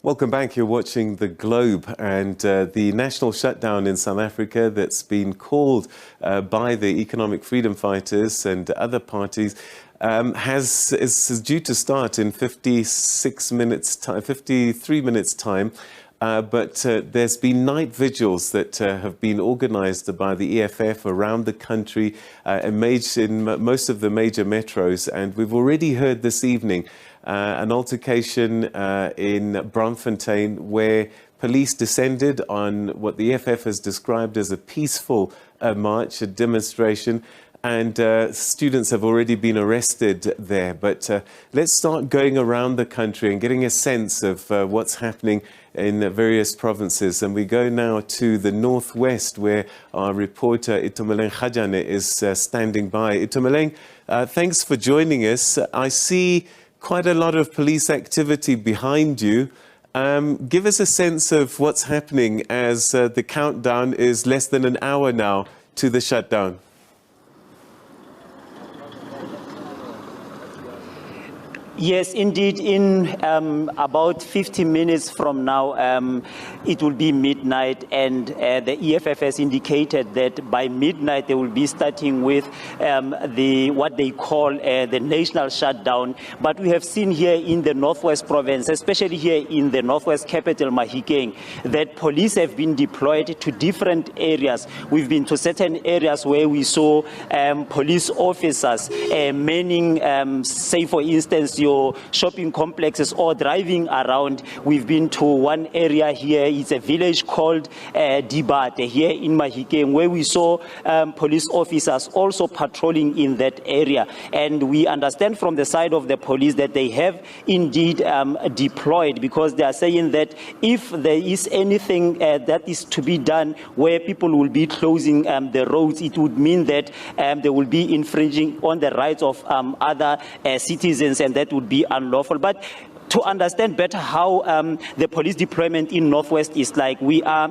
Welcome back. You're watching The Globe, and the national shutdown in South Africa that's been called by the economic freedom fighters and other parties is due to start in 53 minutes time. But there's been night vigils that have been organised by the EFF around the country in most of the major metros. And we've already heard this evening an altercation in Braamfontein where police descended on what the EFF has described as a peaceful march, a demonstration. And students have already been arrested there. But let's start going around the country and getting a sense of what's happening in various provinces. And we go now to the northwest, where our reporter Itumeleng Khajane is standing by. Itumeleng, thanks for joining us. I see quite a lot of police activity behind you. Give us a sense of what's happening as the countdown is less than an hour now to the shutdown. Yes, indeed. In about 50 minutes from now, it will be midnight, and the EFF has indicated that by midnight they will be starting with what they call the national shutdown. But we have seen here in the Northwest Province, especially here in the Northwest capital, Mahikeng, that police have been deployed to different areas. We've been to certain areas where we saw police officers manning, say for instance, your shopping complexes or driving around. We've been to one area here, it's a village called Dibate here in Mahikeng, where we saw police officers also patrolling in that area. And we understand from the side of the police that they have indeed deployed, because they are saying that if there is anything that is to be done where people will be closing the roads, it would mean that they will be infringing on the rights of other citizens, and that would be unlawful. But to understand better how the police deployment in Northwest is like, we are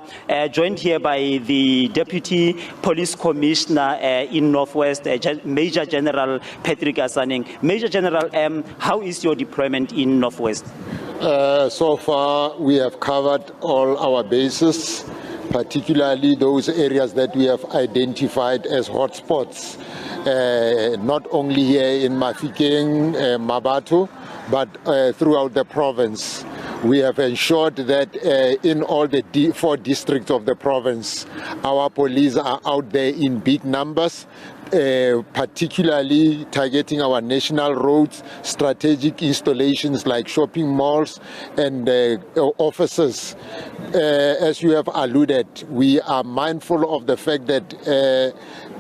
joined here by the Deputy Police Commissioner in Northwest, Major General Patrick Asaneng. Major General, how is your deployment in Northwest? So far, we have covered all our bases, particularly those areas that we have identified as hotspots, not only here in Mafikeng, Mabato, but throughout the province. We have ensured that in all the 4 districts of the province, our police are out there in big numbers, particularly targeting our national roads, strategic installations like shopping malls and offices. As you have alluded, we are mindful of the fact that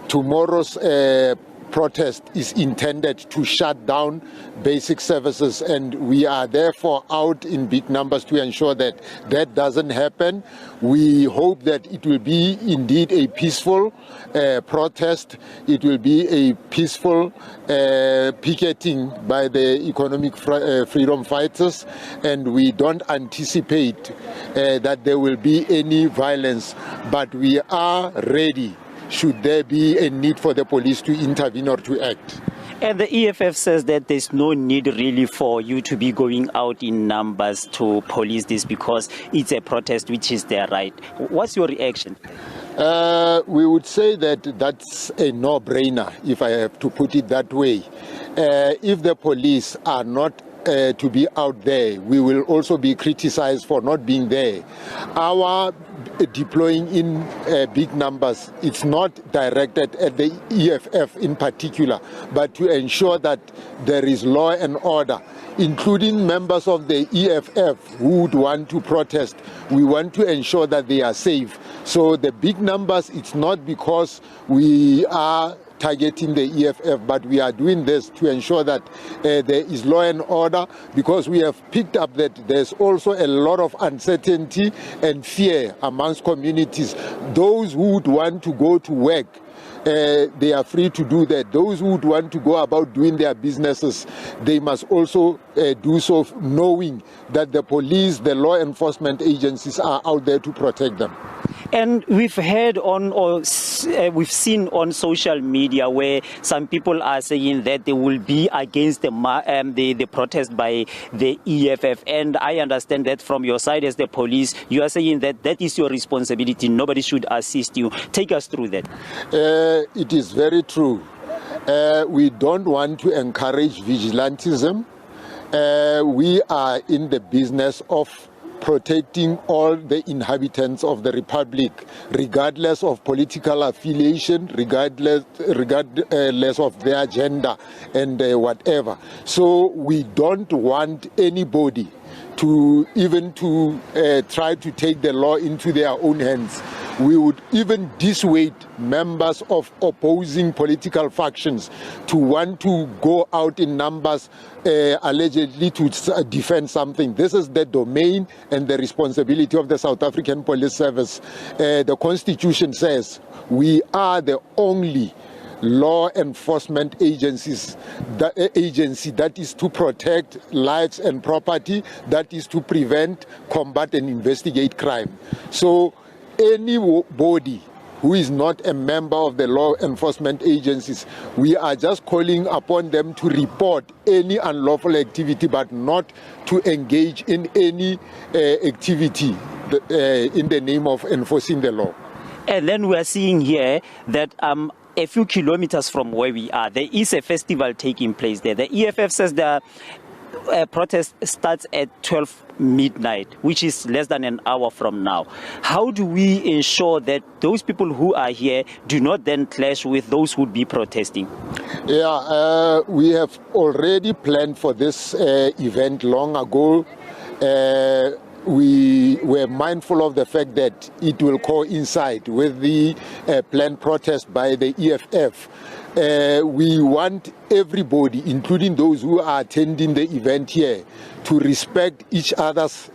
tomorrow's protest is intended to shut down basic services, and we are therefore out in big numbers to ensure that that doesn't happen. We hope that it will be indeed a peaceful protest. It will be a peaceful picketing by the economic freedom fighters, and we don't anticipate that there will be any violence, but we are ready should there be a need for the police to intervene or to act. And the EFF says that there's no need really for you to be going out in numbers to police this, because it's a protest, which is their right. What's your reaction? We would say that that's a no-brainer, if I have to put it that way. If the police are not to be out there, we will also be criticized for not being there. Our deploying in big numbers, it's not directed at the EFF in particular, but to ensure that there is law and order, including members of the EFF who would want to protest. We want to ensure that they are safe. So the big numbers, it's not because we are targeting the EFF, but we are doing this to ensure that there is law and order, because we have picked up that there's also a lot of uncertainty and fear amongst communities. Those who would want to go to work, they are free to do that. Those who would want to go about doing their businesses, they must also do so knowing that the police, the law enforcement agencies are out there to protect them. And we've heard on we've seen on social media where some people are saying that they will be against the protest by the EFF, and I understand that from your side as the police, you are saying that that is your responsibility. Nobody should assist you. Take us through that. It is very true. We don't want to encourage vigilantism. We are in the business of protecting all the inhabitants of the Republic, regardless of political affiliation, regardless of their gender and whatever. So we don't want anybody to try to take the law into their own hands. We would even dissuade members of opposing political factions to want to go out in numbers allegedly to defend something. This is the domain and the responsibility of the South African Police Service. The Constitution says we are the only law enforcement agency that is to protect lives and property, that is to prevent, combat and investigate crime. So anybody who is not a member of the law enforcement agencies, we are just calling upon them to report any unlawful activity, but not to engage in any activity in the name of enforcing the law. And then we are seeing here that a few kilometers from where we are, there is a festival taking place there. The EFF says the protest starts at 12 midnight, which is less than an hour from now. How do we ensure that those people who are here do not then clash with those who would be protesting? Yeah, we have already planned for this event long ago. We were mindful of the fact that it will coincide with the planned protest by the EFF. We want everybody, including those who are attending the event here, to respect each other's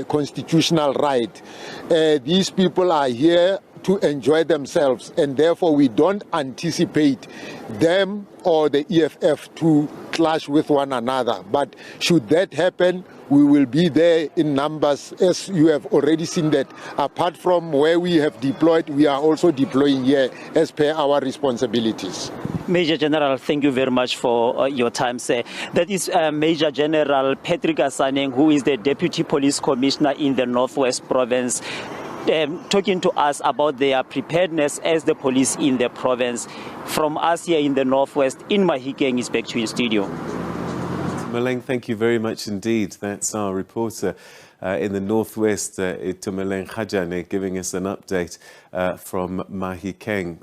constitutional right. These people are here to enjoy themselves, and therefore we don't anticipate them or the EFF to clash with one another. But should that happen, we will be there in numbers, as you have already seen that. Apart from where we have deployed, we are also deploying here as per our responsibilities. Major General, thank you very much for your time, sir. That is Major General Patrick Asaneng, who is the Deputy Police Commissioner in the Northwest Province, talking to us about their preparedness as the police in the province. From us here in the Northwest, in Mahikeng, is back to your studio. Maleng, thank you very much indeed. That's our reporter in the Northwest, Maleng Khajane, giving us an update from Mahikeng.